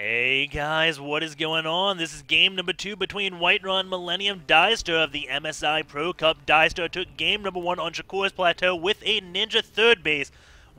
Hey guys, what is going on? This is game number 2 between WhiteRa and Mil.DieStar of the MSI Pro Cup. DieStar took game number 1 on Shakur's Plateau with a Ninja third base.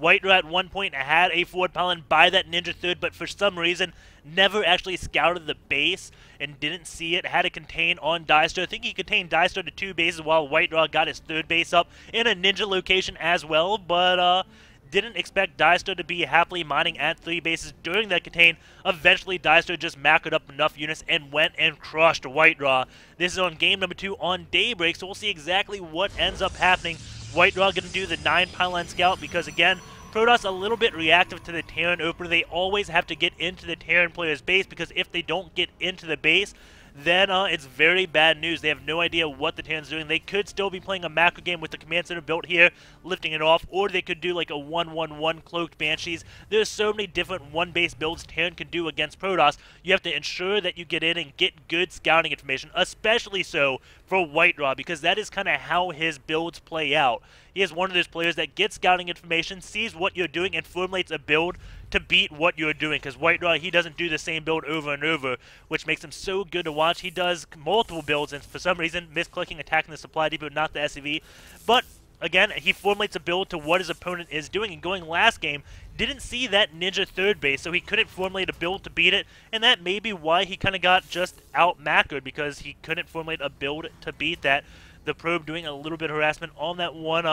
WhiteRa at one point had a forward pylon by that Ninja third, but for some reason never actually scouted the base and didn't see it. Had to contain on DieStar. I think he contained DieStar to 2 bases while WhiteRa got his third base up in a Ninja location as well, but didn't expect DieStar to be happily mining at 3 bases during that contain. Eventually, DieStar just macroed up enough units and went and crushed WhiteRa. This is on game number 2 on Daybreak, so we'll see exactly what ends up happening. WhiteRa going to do the 9 pylon scout because, again, Protoss a little bit reactive to the Terran opener. They always have to get into the Terran player's base because if they don't get into the base, then it's very bad news. They have no idea what the Terran's doing. They could still be playing a macro game with the command center built here, lifting it off, or they could do like a 1-1-1 cloaked Banshees. There's so many different one-base builds Terran can do against Protoss. You have to ensure that you get in and get good scouting information, especially so for WhiteRa, because that is kind of how his builds play out. He is one of those players that gets scouting information, sees what you're doing, and formulates a build to beat what you're doing, because WhiteRa, he doesn't do the same build over and over, which makes him so good to watch. He does multiple builds, and for some reason, misclicking, attacking the supply depot, not the SCV. But, again, he formulates a build to what his opponent is doing, and going last game, didn't see that Ninja third base, so he couldn't formulate a build to beat it, and that may be why he kind of got just out-macroed, because he couldn't formulate a build to beat that. The probe doing a little bit of harassment on that one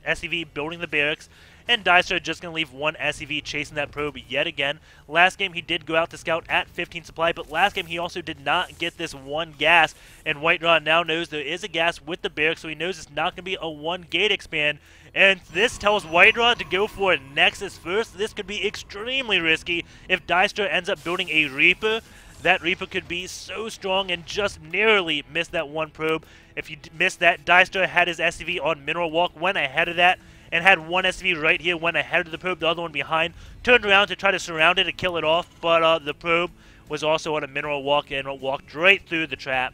SCV building the barracks, and DieStar just going to leave one SCV chasing that probe yet again. Last game he did go out to scout at 15 supply, but last game he also did not get this one gas, and WhiteRa now knows there is a gas with the barracks, so he knows it's not going to be a one gate expand, and this tells WhiteRa to go for a Nexus first. This could be extremely risky if DieStar ends up building a Reaper. That Reaper could be so strong and just narrowly miss that one probe. If you missed that, DieStar had his SCV on Mineral Walk, went ahead of that, and had one SCV right here, went ahead of the probe, the other one behind, turned around to try to surround it and kill it off, but the probe was also on a Mineral Walk and walked right through the trap.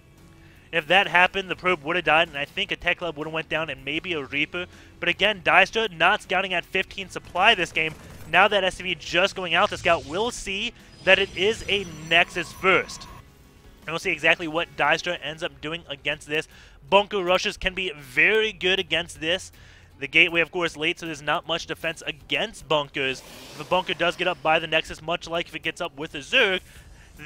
If that happened, the probe would have died, and I think a Tech Club would have went down and maybe a Reaper. But again, DieStar not scouting at 15 supply this game. Now that SCV just going out to scout, we'll see that it is a Nexus first. And we'll see exactly what DieStar ends up doing against this. Bunker rushes can be very good against this. The gateway, of course, late, so there's not much defense against bunkers. If a bunker does get up by the Nexus, much like if it gets up with a Zerg,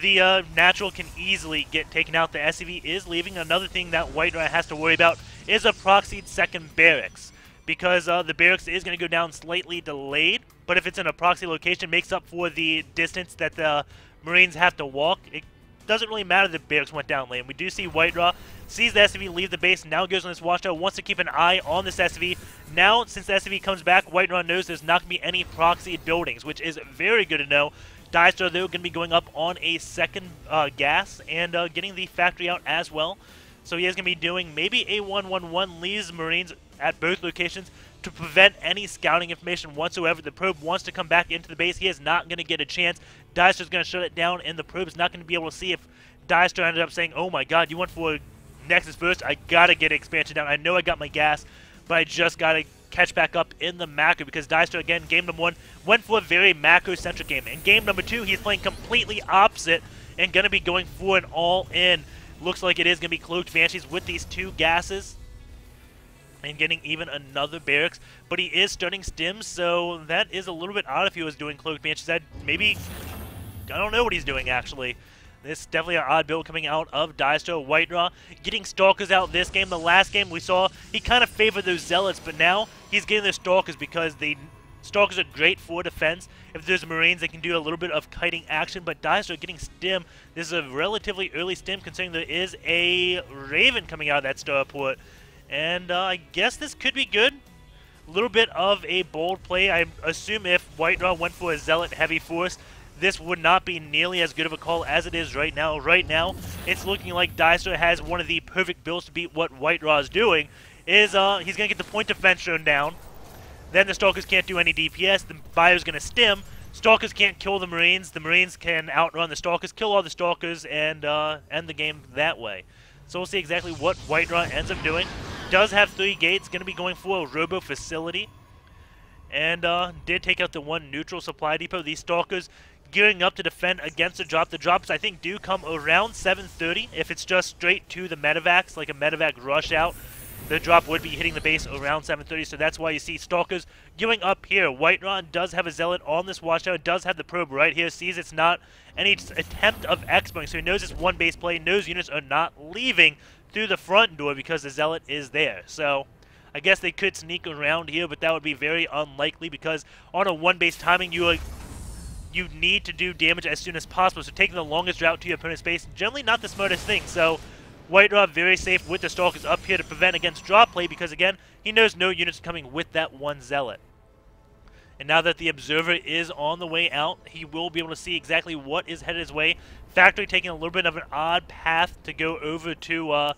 the natural can easily get taken out. The SCV is leaving. Another thing that WhiteRa has to worry about is a proxied second barracks, because the barracks is going to go down slightly delayed, but if it's in a proxy location, makes up for the distance that the Marines have to walk. It doesn't really matter that the barracks went down late. And we do see WhiteRa sees the SCV leave the base, now goes on this watchtower, wants to keep an eye on this SCV. Now, since the SCV comes back, WhiteRa knows there's not going to be any proxied buildings, which is very good to know. DieStar, though, going to be going up on a second gas and getting the factory out as well. So he is going to be doing maybe a 1-1-1, leaves Marines at both locations to prevent any scouting information whatsoever. The probe wants to come back into the base. He is not going to get a chance. DieStar's going to shut it down, and the probe is not going to be able to see if DieStar ended up saying, oh my god, you went for Nexus first, I got to get expansion down. I know I got my gas, but I just got to catch back up in the macro, because DieStar, again, game number 1, went for a very macro-centric game. In game number 2, he's playing completely opposite and going to be going for an all-in. Looks like it is going to be Cloaked Banshees with these 2 gases and getting even another barracks, but he is starting stims, so that is a little bit odd if he was doing Cloaked Banshees. I don't know what he's doing, actually. This is definitely an odd build coming out of DieStar. WhiteRa getting Stalkers out this game. The last game we saw, he kind of favored those Zealots, but now he's getting the Stalkers because the Stalkers are great for defense. If there's Marines, they can do a little bit of kiting action, but DieStar getting stim. This is a relatively early stim considering there is a Raven coming out of that starport. And I guess this could be good. A little bit of a bold play. I assume if WhiteRa went for a Zealot heavy force, this would not be nearly as good of a call as it is right now. Right now, it's looking like DieStar has one of the perfect builds to beat what WhiteRa is doing. He's going to get the point defense shown down. Then the Stalkers can't do any DPS. The Bio's going to stim. Stalkers can't kill the Marines. The Marines can outrun the Stalkers, kill all the Stalkers, and end the game that way. So we'll see exactly what WhiteRa ends up doing. Does have 3 gates. Going to be going for a Robo Facility. And did take out the one neutral supply depot. These Stalkers gearing up to defend against the drop. The drops, I think, do come around 7:30. If it's just straight to the medevacs, like a medevac rush out, the drop would be hitting the base around 7:30, so that's why you see Stalkers going up here. WhiteRa does have a Zealot on this watchtower, does have the probe right here, sees it's not any attempt of expoing, so he knows it's one base play, knows units are not leaving through the front door because the Zealot is there. So I guess they could sneak around here, but that would be very unlikely because on a one-base timing, you need to do damage as soon as possible. So taking the longest route to your opponent's base, generally not the smartest thing. So WhiteRa very safe with the Stalkers up here to prevent against drop play because, again, he knows no units coming with that one Zealot. And now that the Observer is on the way out, he will be able to see exactly what is headed his way. Factory taking a little bit of an odd path to go over to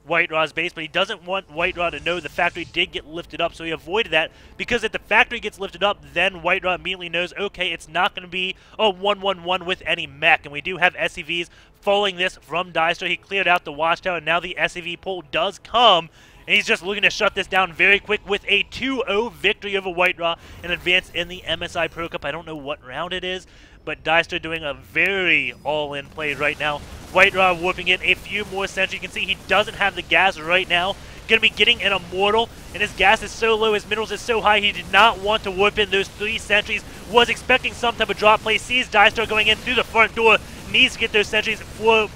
WhiteRa's base, but he doesn't want WhiteRa to know the Factory did get lifted up, so he avoided that, because if the Factory gets lifted up, then WhiteRa immediately knows, okay, it's not going to be a 1-1-1 with any mech, and we do have SCVs following this from DieStar. He cleared out the watchtower, and now the SCV pull does come, and he's just looking to shut this down very quick with a 2-0 victory over WhiteRa and advance in the MSI Pro Cup. I don't know what round it is, but DieStar doing a very all-in play right now. WhiteRa warping in a few more sentries. You can see he doesn't have the gas right now. Going to be getting an Immortal, and his gas is so low, his minerals is so high, he did not want to warp in those 3 sentries. Was expecting some type of drop play, sees DieStar going in through the front door, needs to get those sentries for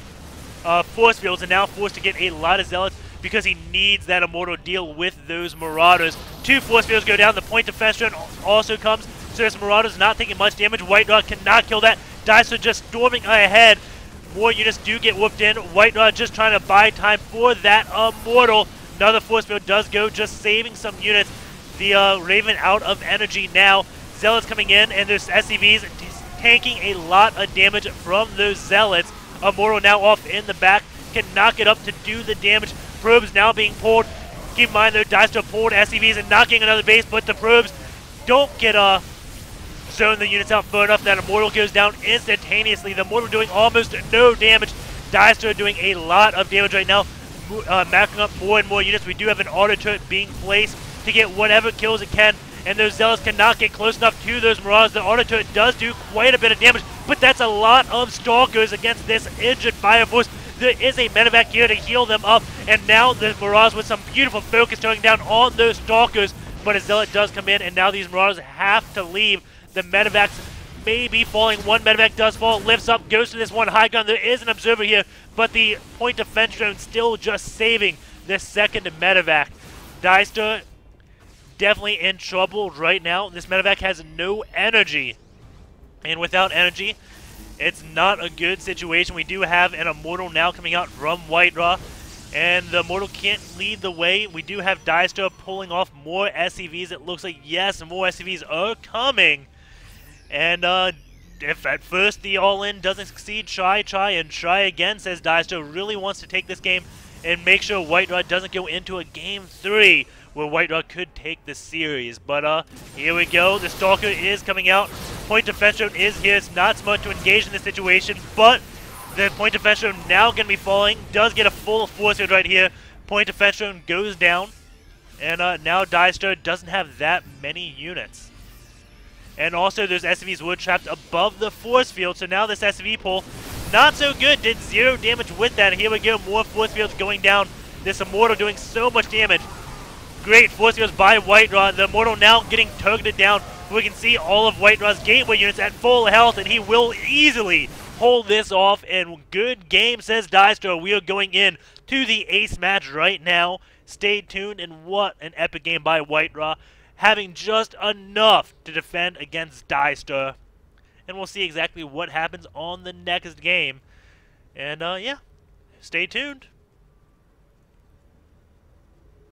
force fields, and now forced to get a lot of Zealots because he needs that Immortal deal with those Marauders. 2 force fields go down, the point defense drone also comes, so this Marauder's not taking much damage. WhiteRa cannot kill that. DieStar just storming ahead. More units do get whooped in. WhiteRa just trying to buy time for that Immortal. Another force field does go, just saving some units. The Raven out of energy now. Zealots coming in, and there's SCVs tanking a lot of damage from those Zealots. Immortal now off in the back, cannot get up to do the damage. Probes now being pulled. Keep in mind though, DieStar pulled SCVs and knocking another base, but the probes don't get zone the units out far enough. That Immortal goes down instantaneously. The Immortal doing almost no damage. DieStar doing a lot of damage right now, macking up more and more units. We do have an auto turret being placed to get whatever kills it can, and those Zealots cannot get close enough to those Marauders. The auto turret does do quite a bit of damage, but that's a lot of Stalkers against this injured Fire Force. There is a medevac here to heal them up, and now the Marauders with some beautiful focus going down on those Stalkers, but a Zealot does come in, and now these Marauders have to leave. The medevacs may be falling. One medevac does fall, lifts up, goes to this one high gun. There is an Observer here, but the point defense drone still just saving this second medevac. DieStar definitely in trouble right now. This medevac has no energy, and without energy, it's not a good situation. We do have an Immortal now coming out from WhiteRa, and the Immortal can't lead the way. We do have DieStar pulling off more SCVs. It looks like, yes, more SCVs are coming. And if at first the all-in doesn't succeed, try and try again, says DieStar. Really wants to take this game and make sure WhiteRa doesn't go into a Game 3 where WhiteRa could take the series. But here we go. The Stalker is coming out. Point defense drone is here. It's not smart to engage in this situation, but the point defense drone now going to be falling. Does get a full force field right here. Point defense drone goes down. And now DieStar doesn't have that many units. And also those SCVs were trapped above the force field, so now this SCV pull, not so good, did 0 damage with that. Here we go, more force fields going down. This Immortal doing so much damage. Great force fields by WhiteRa. The Immortal now getting targeted down. We can see all of WhiteRa's gateway units at full health, and he will easily hold this off. And good game, says DieStar. We are going in to the ace match right now. Stay tuned, and what an epic game by WhiteRa, having just enough to defend against DieStar. And we'll see exactly what happens on the next game. And yeah, stay tuned.